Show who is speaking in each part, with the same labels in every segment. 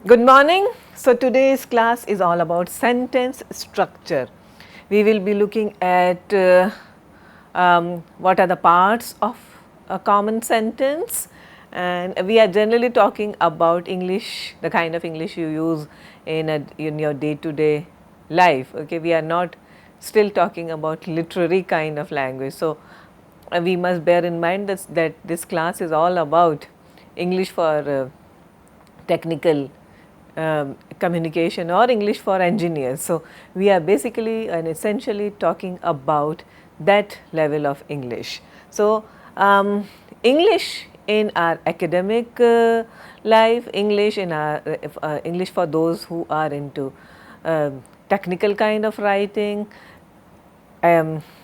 Speaker 1: Good morning. So, today's class is all about sentence structure. We will be looking at what are the parts of a common sentence, and we are generally talking about English, the kind of English you use in your day to day life. Okay, we are not still talking about literary kind of language. So, we must bear in mind that this class is all about English for technical communication or English for engineers. So, we are basically and essentially talking about that level of English. So, English in our academic life, English in our English for those who are into technical kind of writing,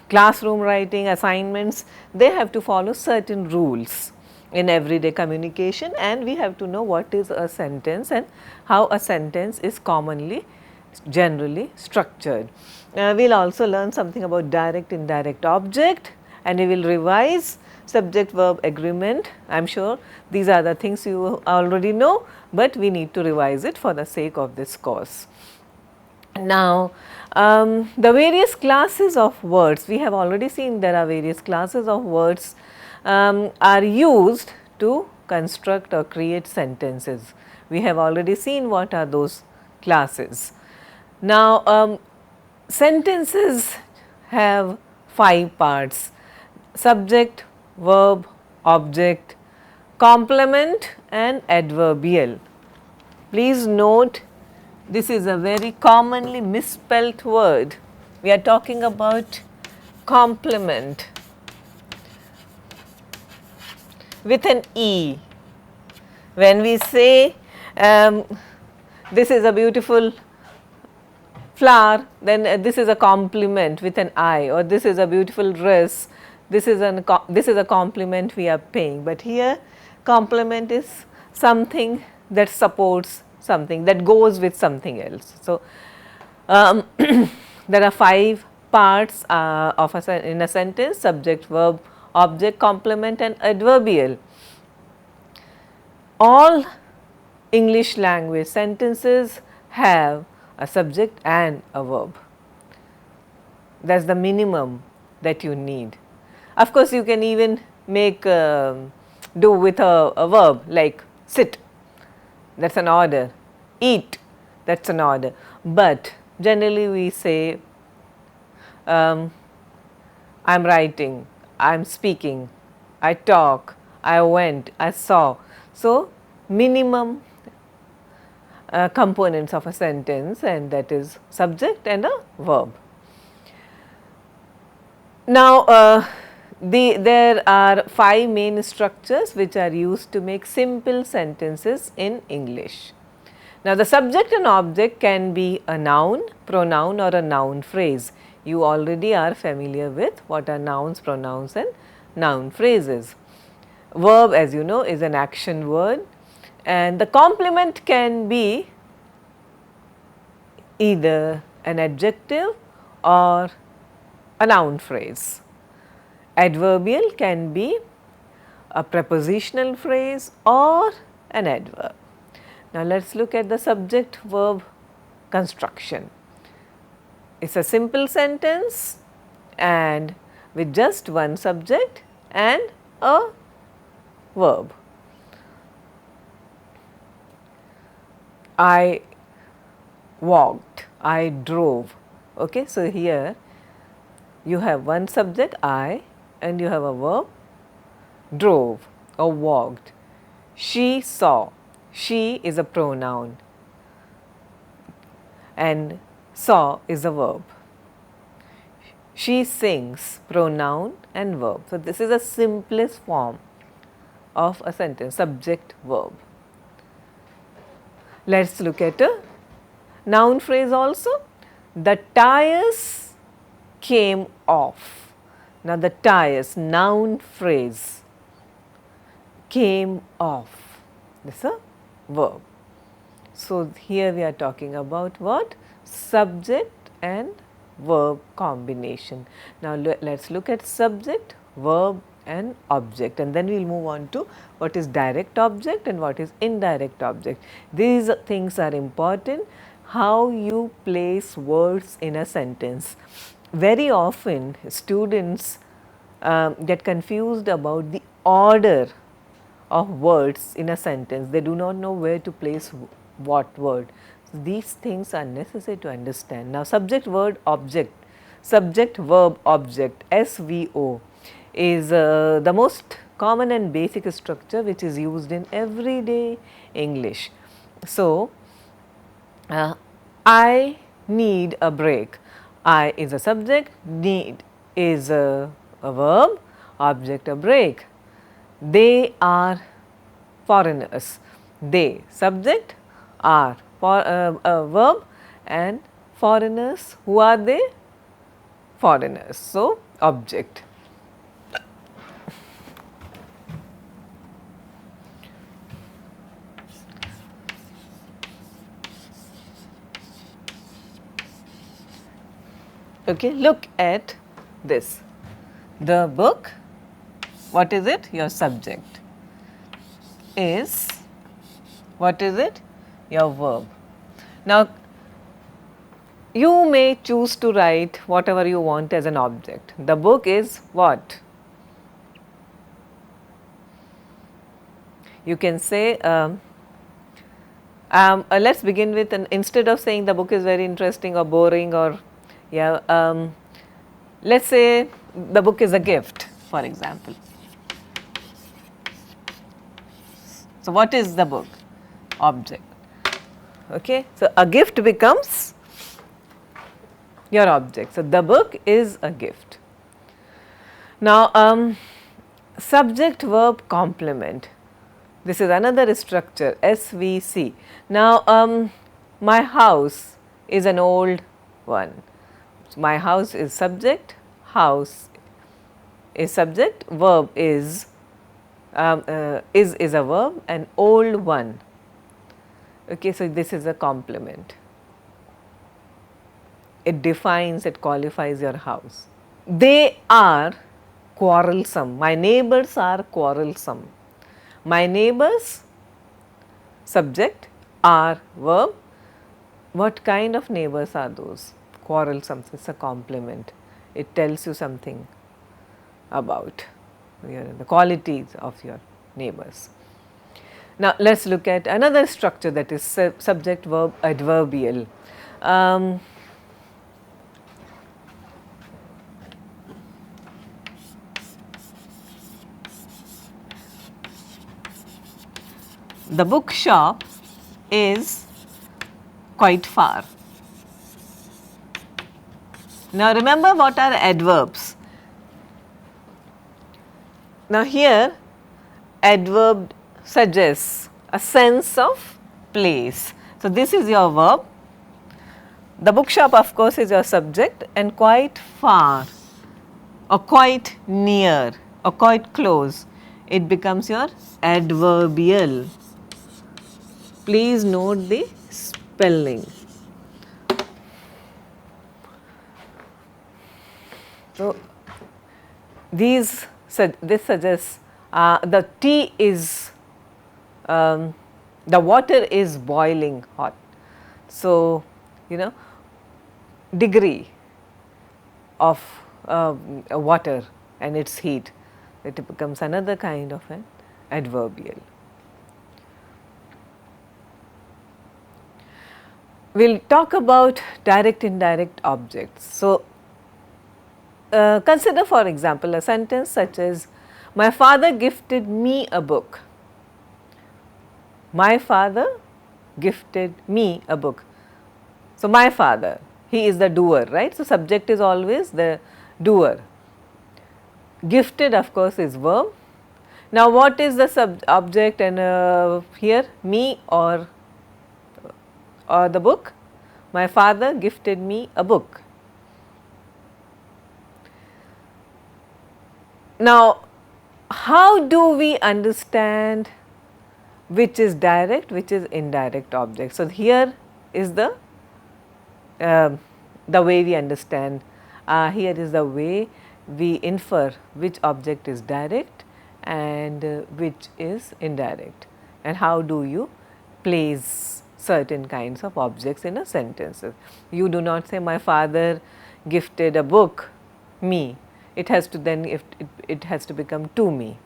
Speaker 1: classroom writing, assignments, they have to follow certain rules in everyday communication, and we have to know what is a sentence and how a sentence is commonly generally structured. We will also learn something about direct, indirect object, and we will revise subject verb agreement. I am sure these are the things you already know, but we need to revise it for the sake of this course. Now, the various classes of words, we have already seen there are various classes of words are used to construct or create sentences. We have already seen what are those classes. Now, sentences have 5 parts: subject, verb, object, complement and adverbial. Please note, this is a very commonly misspelt word. We are talking about complement with an E. When we say this is a beautiful flower, then this is a compliment with an I, or this is a beautiful dress, this is a compliment we are paying. But here compliment is something that supports something, that goes with something else. So, there are 5 parts of in a sentence: subject, verb, object, complement and adverbial. All English language sentences have a subject and a verb. That is the minimum that you need. Of course, you can even make do with a verb like sit, that is an order, eat, that is an order, but generally we say I am writing, I am speaking, I talk, I went, I saw. So, minimum components of a sentence, and that is subject and a verb. Now, there are 5 main structures which are used to make simple sentences in English. Now, the subject and object can be a noun, pronoun or a noun phrase. You already are familiar with what are nouns, pronouns and noun phrases. Verb, as you know, is an action word, and the complement can be either an adjective or a noun phrase. Adverbial can be a prepositional phrase or an adverb. Now, let us look at the subject verb construction. It is a simple sentence and with just one subject and a verb. I walked, I drove. Okay, so here you have one subject I and you have a verb drove or walked. She saw, she is a pronoun and saw is a verb. She sings, pronoun and verb. So, this is the simplest form of a sentence, subject verb. Let us look at a noun phrase also. The tires came off. Now, the tires, noun phrase, came off, this is a verb. So, here we are talking about what? Subject and verb combination. Now, let us look at subject, verb an object, and then we will move on to what is direct object and what is indirect object. These things are important, how you place words in a sentence. Very often students get confused about the order of words in a sentence. They do not know where to place what word. So, these things are necessary to understand. Now, subject verb object, subject verb object SVO is the most common and basic structure which is used in everyday English. So, I need a break. I is a subject, need is a verb, object a break. They are foreigners. They subject, are for a verb, and foreigners, who are they? Foreigners. So, object. Okay, look at this. The book, what is it? Your subject is, what is it? Your verb. Now, you may choose to write whatever you want as an object. The book is what? You can say, let's begin with, instead of saying the book is very interesting or boring or, yeah, let's say the book is a gift, for example. So, what is the book? Object. Okay. So, a gift becomes your object. So, the book is a gift. Now, subject verb complement. This is another structure, SVC. Now, my house is an old one. So, my house is subject, house is subject, verb is a verb, and old one. Okay, so, this is a complement. It defines, it qualifies your house. They are quarrelsome. My neighbors are quarrelsome. My neighbors, subject, are verb. What kind of neighbors are those? Quarrelsome. It is a complement. It tells you something about the qualities of your neighbors. Now, let us look at another structure, that is subject verb adverbial. The bookshop is quite far. Now, remember what are adverbs. Now, here adverb suggests a sense of place. So, this is your verb. The bookshop, of course, is your subject, and quite far or quite near or quite close, it becomes your adverbial. Please note the spelling. So, this suggests the tea is, the water is boiling hot. So, degree of water and its heat, it becomes another kind of an adverbial. We will talk about direct indirect objects. So, consider for example, a sentence such as, my father gifted me a book. My father gifted me a book. So, my father, he is the doer, right. So, subject is always the doer. Gifted, of course, is verb. Now, what is the object, and here me or the book? My father gifted me a book. Now, how do we understand which is direct, which is indirect object? So, here is the way we understand, here is the way we infer which object is direct and which is indirect, and how do you place certain kinds of objects in a sentence. You do not say my father gifted a book me, it has to then it has to become to me.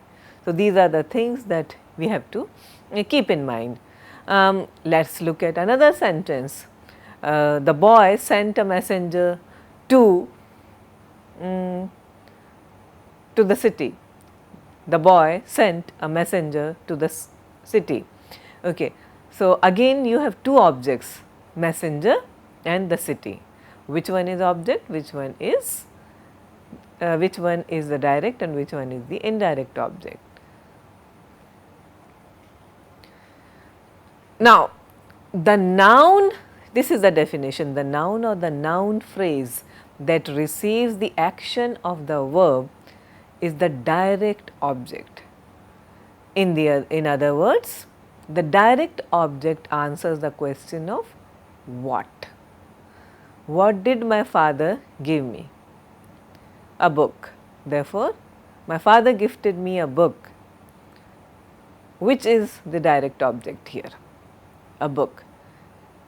Speaker 1: So, these are the things that we have to keep in mind. Let us look at another sentence. The boy sent a messenger to the city. The boy sent a messenger to the city. Okay. So, again you have two objects, messenger and the city. Which one is object, which one is the direct and which one is the indirect object. Now, the noun, this is the definition, the noun or the noun phrase that receives the action of the verb is the direct object. In other words, the direct object answers the question of what. What did my father give me? A book. Therefore, my father gifted me a book. Which is the direct object here? A book.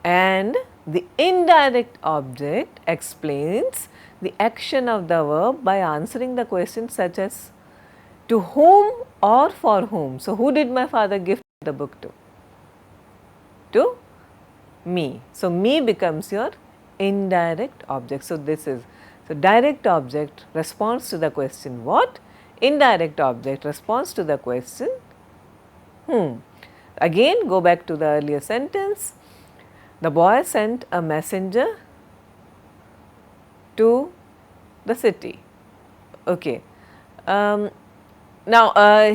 Speaker 1: And the indirect object explains the action of the verb by answering the question such as to whom or for whom. So, who did my father gift the book to? To me. So, me becomes your indirect object. So, this is, so direct object responds to the question what, indirect object responds to the question whom. Again go back to the earlier sentence, the boy sent a messenger to the city. Okay. Now,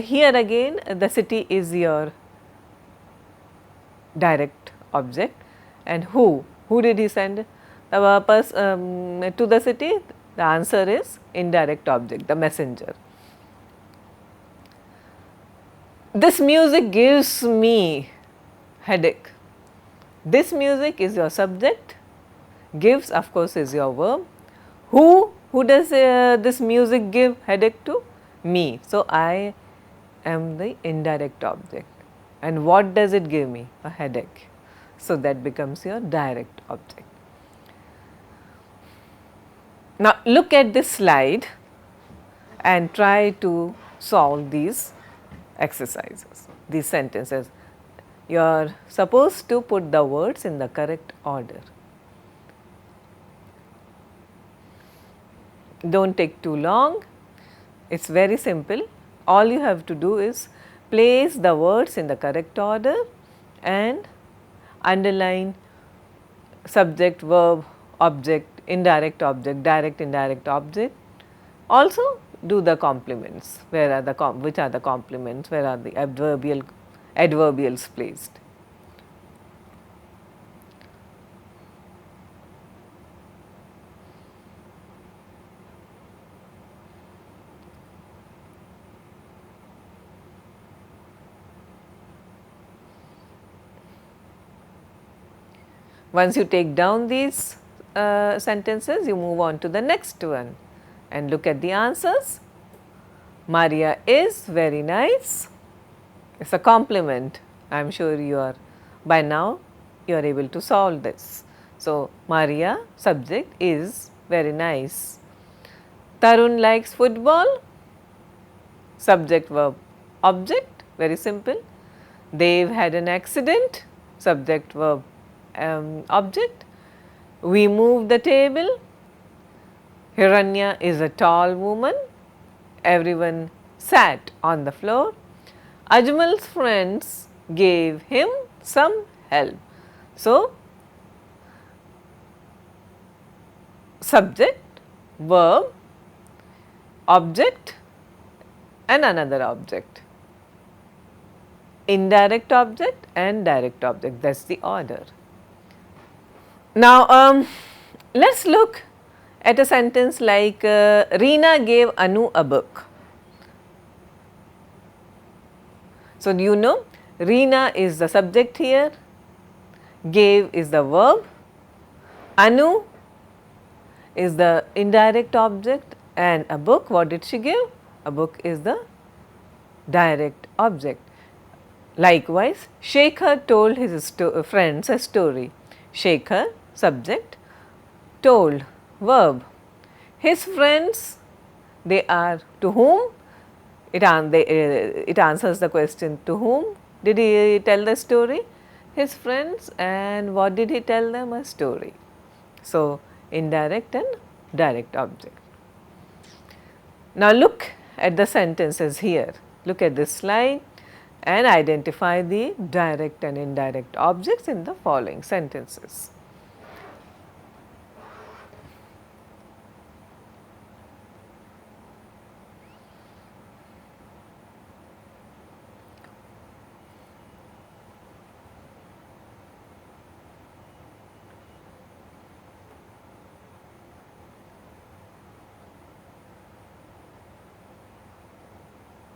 Speaker 1: here again the city is your direct object, and who did he send to the city? The answer is indirect object, the messenger. This music gives me headache. This music is your subject, gives of course is your verb. Who does this music give headache to? Me. So, I am the indirect object, and what does it give me? A headache. So, that becomes your direct object. Now, look at this slide and try to solve these exercises, these sentences. You are supposed to put the words in the correct order. Do not take too long, it is very simple. All you have to do is place the words in the correct order and underline subject, verb, object, indirect object, direct, indirect object. Also do the complements, where are the which are the complements, where are the adverbials placed. Once you take down these sentences, you move on to the next one and look at the answers. Maria is very nice. It is a compliment. I am sure you are, by now you are able to solve this. So, Maria subject is very nice. Tarun likes football. Subject, verb, object, very simple. Dev had an accident. Subject, verb, object. We move the table. Hiranya is a tall woman. Everyone sat on the floor. Ajmal's friends gave him some help. So, subject, verb, object and another object. Indirect object and direct object, that is the order. Now, let us look at a sentence like Reena gave Anu a book. So, do you know Reena is the subject here, gave is the verb, Anu is the indirect object And a book, what did she give? A book is the direct object. Likewise, Shekhar told his friends a story. Shekhar, subject, told, verb. His friends, they are to whom? It answers the question, to whom did he tell the story? His friends. And what did he tell them? A story. So, indirect and direct object. Now, look at the sentences here. Look at this slide and identify the direct and indirect objects in the following sentences.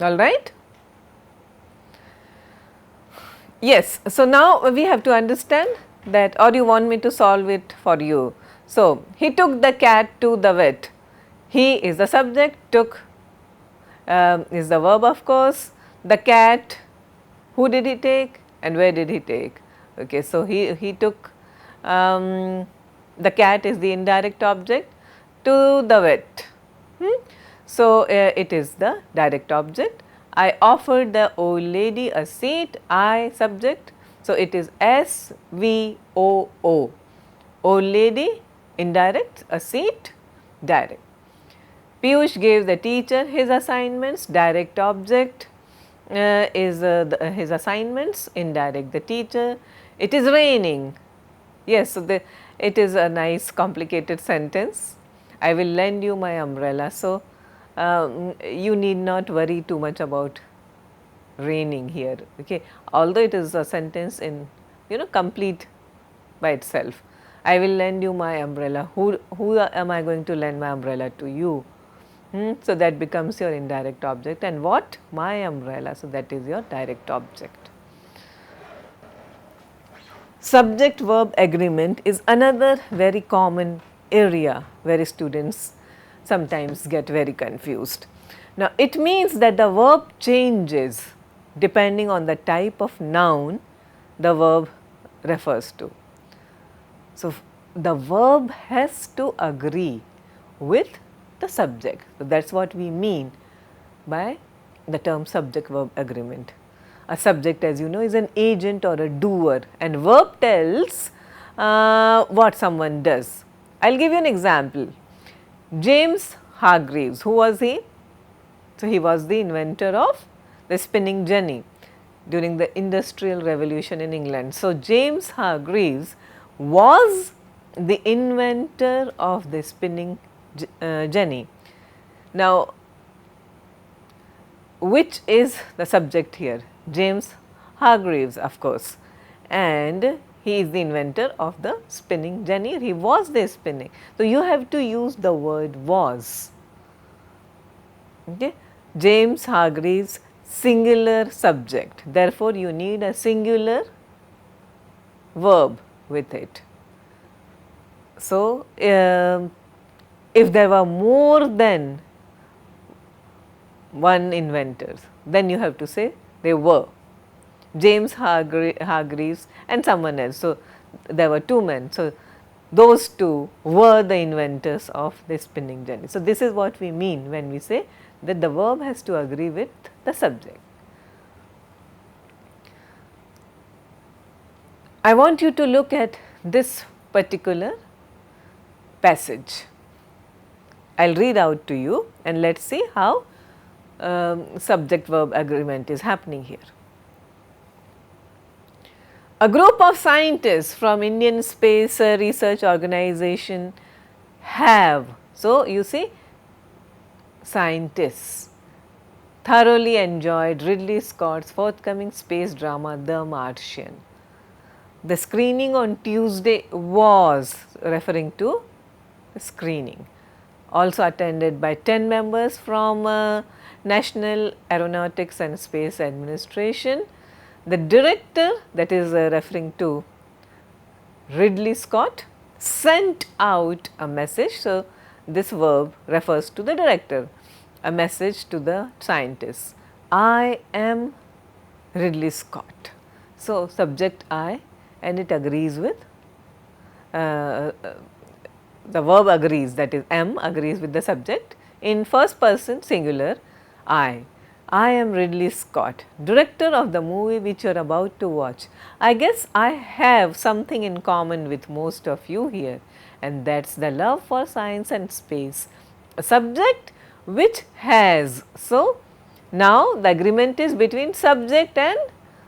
Speaker 1: All right? Yes. So, now we have to understand that, or you want me to solve it for you. So, he took the cat to the vet. He is the subject, took is the verb of course. The cat, who did he take and where did he take? Okay, so, he took the cat is the indirect object to the vet. So, it is the direct object. I offered the old lady a seat, I subject. So, it is SVOO, old lady indirect, a seat direct. Piyush gave the teacher his assignments, direct object is his assignments, indirect the teacher. It is raining. Yes, so it is a nice complicated sentence. I will lend you my umbrella. So, you need not worry too much about raining here, okay. Although it is a sentence in complete by itself. I will lend you my umbrella. Who am I going to lend my umbrella to? You. So, that becomes your indirect object, and what? My umbrella. So, that is your direct object. Subject verb agreement is another very common area where students sometimes get very confused. Now, it means that the verb changes depending on the type of noun the verb refers to. So, the verb has to agree with the subject. So, that is what we mean by the term subject verb agreement. A subject, as you know, is an agent or a doer, and verb tells what someone does. I will give you an example. James Hargreaves, who was he? So, he was the inventor of the spinning jenny during the Industrial Revolution in England. So, James Hargreaves was the inventor of the spinning jenny. Now, which is the subject here? James Hargreaves, of course, and he is the inventor of the spinning jenny. He was the spinning. So, you have to use the word was. Okay. James Hargreaves, singular subject. Therefore, you need a singular verb with it. So, if there were more than one inventors, then you have to say they were James Hargreaves and someone else. So, there were two men. So, those two were the inventors of the spinning jenny. So, this is what we mean when we say that the verb has to agree with the subject. I want you to look at this particular passage. I will read out to you and let us see how subject verb agreement is happening here. A group of scientists from Indian Space Research Organization have, so you see, scientists thoroughly enjoyed Ridley Scott's forthcoming space drama The Martian. The screening on Tuesday was referring to screening, also attended by 10 members from National Aeronautics and Space Administration. The director, that is referring to Ridley Scott, sent out a message. So, this verb refers to the director, a message to the scientist. I am Ridley Scott. So, subject I, and it agrees with the verb agrees, that is am agrees with the subject in first person singular I. I am Ridley Scott, director of the movie which you are about to watch. I guess I have something in common with most of you here, and that is the love for science and space, a subject which has. So, now the agreement is between subject and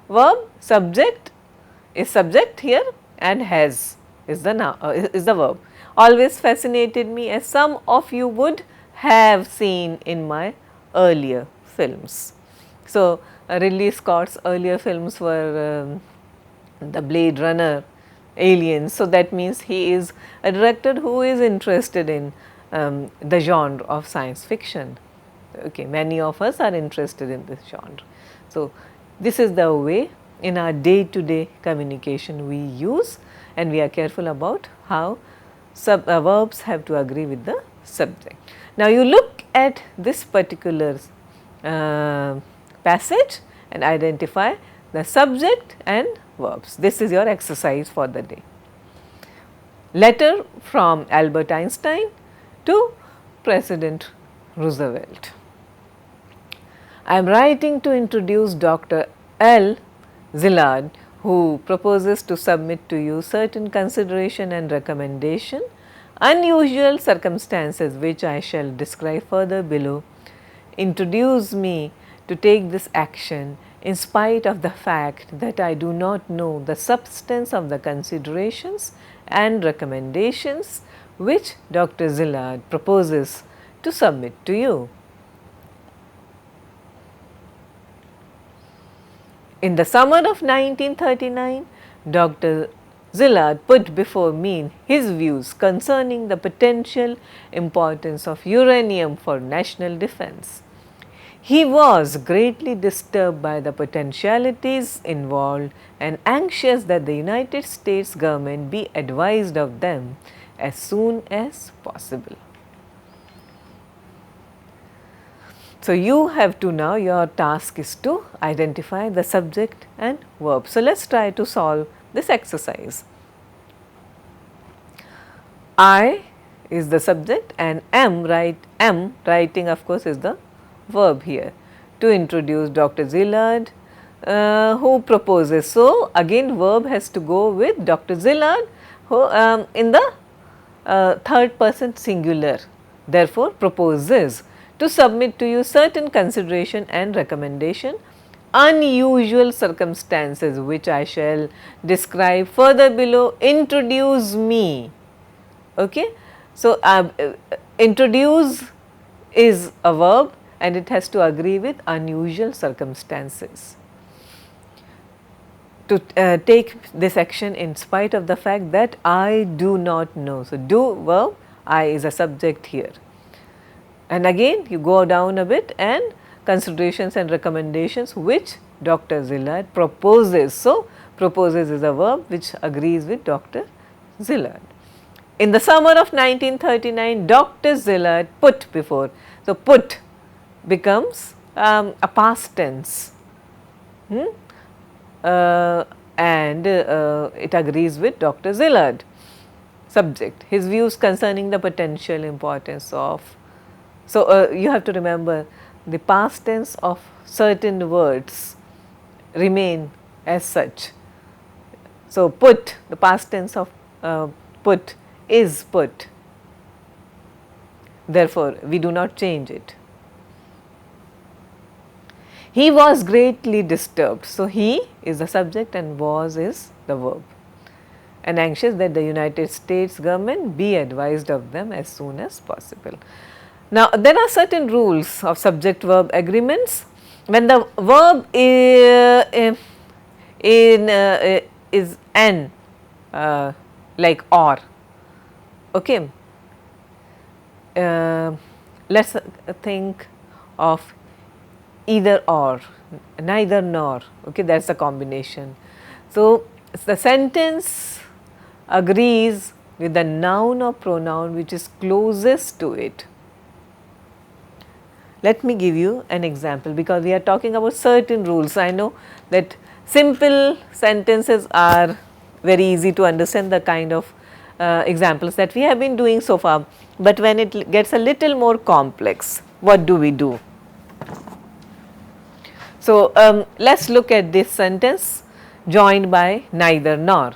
Speaker 1: verb. Subject is subject here and has is the verb. Always fascinated me, as some of you would have seen in my earlier films. So, Ridley Scott's earlier films were the Blade Runner, Aliens. So, that means he is a director who is interested in the genre of science fiction. Okay, many of us are interested in this genre. So, this is the way in our day to day communication we use, and we are careful about how verbs have to agree with the subject. Now, you look at this particular passage and identify the subject and verbs. This is your exercise for the day. Letter from Albert Einstein to President Roosevelt. I am writing to introduce Dr. L. Szilard, who proposes to submit to you certain consideration and recommendation, unusual circumstances which I shall describe further below, introduce me to take this action in spite of the fact that I do not know the substance of the considerations and recommendations which Dr. Szilard proposes to submit to you. In the summer of 1939, Dr. Szilard put before me his views concerning the potential importance of uranium for national defense. He was greatly disturbed by the potentialities involved and anxious that the United States government be advised of them as soon as possible. So, you have to now, your task is to identify the subject and verb. So, let us try to solve this exercise. I is the subject and am writing of course is the verb here, to introduce Dr. Szilard who proposes. So, again verb has to go with Dr. Szilard who in the third person singular, therefore proposes to submit to you certain consideration and recommendation, unusual circumstances which I shall describe further below, introduce me. Okay. So, introduce is a verb and it has to agree with unusual circumstances. To take this action in spite of the fact that I do not know. So, do verb, I is a subject here. And again you go down a bit and considerations and recommendations which Dr. Szilard proposes. So, proposes is a verb which agrees with Dr. Szilard. In the summer of 1939, Dr. Szilard put before. So, put becomes a past tense and it agrees with Dr. Szilard. Subject, his views concerning the potential importance of. So, you have to remember the past tense of certain words remain as such. So, put, the past tense of put is put, therefore, we do not change it. He was greatly disturbed. So, he is the subject and was is the verb, and anxious that the United States government be advised of them as soon as possible. Now, there are certain rules of subject verb agreements. When the verb is an like or, okay. Let us think of either or, neither nor, okay, that is a combination. So, the sentence agrees with the noun or pronoun which is closest to it. Let me give you an example, because we are talking about certain rules. I know that simple sentences are very easy to understand, the kind of examples that we have been doing so far, but when it gets a little more complex, what do we do? So, let us look at this sentence joined by neither nor.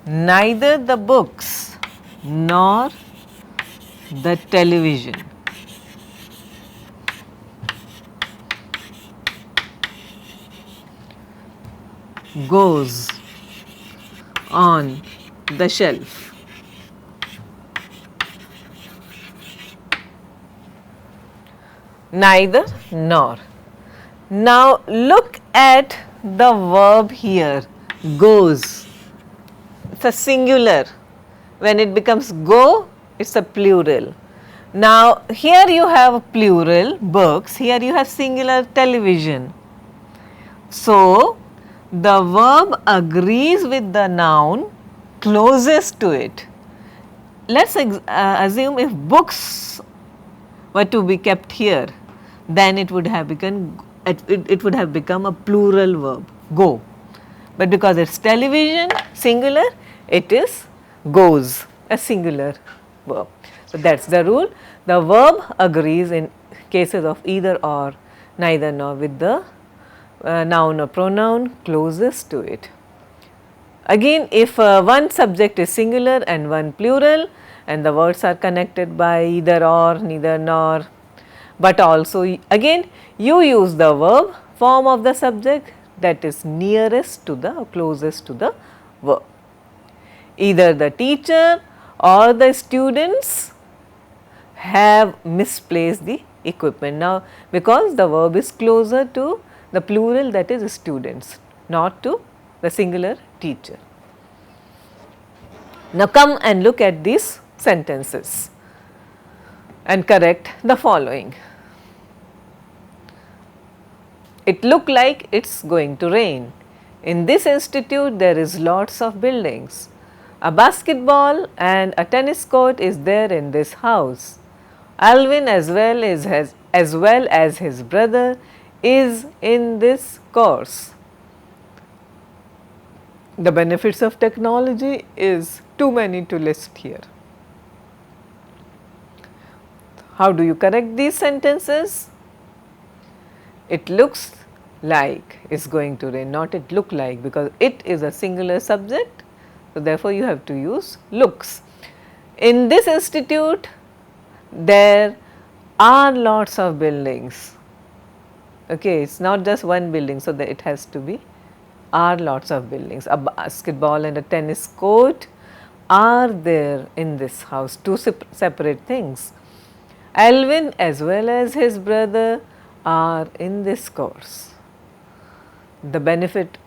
Speaker 1: Neither the books nor the television goes on the shelf. Neither nor. Now look at the verb here, goes. It's a singular. When it becomes go, it's a plural. Now here you have plural books, here you have singular television. So the verb agrees with the noun closest to it. Let us assume if books were to be kept here, then it would have become a plural verb, go. But because it is television, singular, it is goes, a singular verb. So that is the rule. The verb agrees in cases of either or, neither nor, with the noun or pronoun closest to it. Again, if one subject is singular and one plural, and the words are connected by either or, neither nor, but also again you use the verb form of the subject that is nearest to the or closest to the verb. Either the teacher or the students have misplaced the equipment. Now, because the verb is closer to the plural, that is students, not to the singular teacher. Now, come and look at these sentences and correct the following. It looked like it is going to rain. In this institute there is lots of buildings. A basketball and a tennis court is there in this house. Alvin as well as his brother is in this course. The benefits of technology is too many to list here. How do you correct these sentences? It looks like is going to rain, not it look like, because it is a singular subject. So, therefore, you have to use looks. In this institute, there are lots of buildings. Okay, it is not just one building, so that it has to be are lots of buildings. A basketball and a tennis court are there in this house, two separate things. Alvin as well as his brother are in this course. The benefits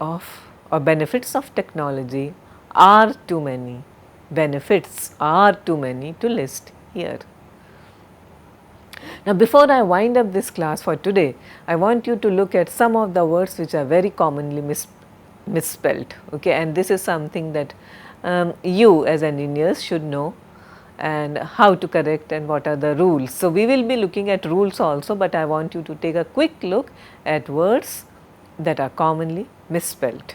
Speaker 1: of technology are too many, benefits are too many to list here. Now, before I wind up this class for today, I want you to look at some of the words which are very commonly misspelled, okay, and this is something that you as engineers should know, and how to correct and what are the rules. So, we will be looking at rules also, but I want you to take a quick look at words that are commonly misspelled.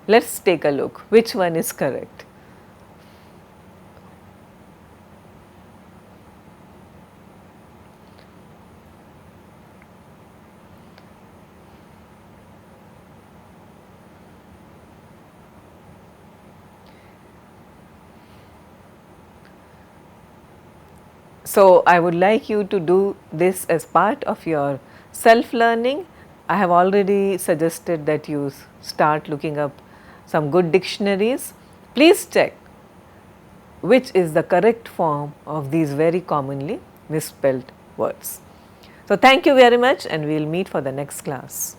Speaker 1: Let us take a look which one is correct. So, I would like you to do this as part of your self learning. I have already suggested that you start looking up some good dictionaries. Please check which is the correct form of these very commonly misspelled words. So, thank you very much and we will meet for the next class.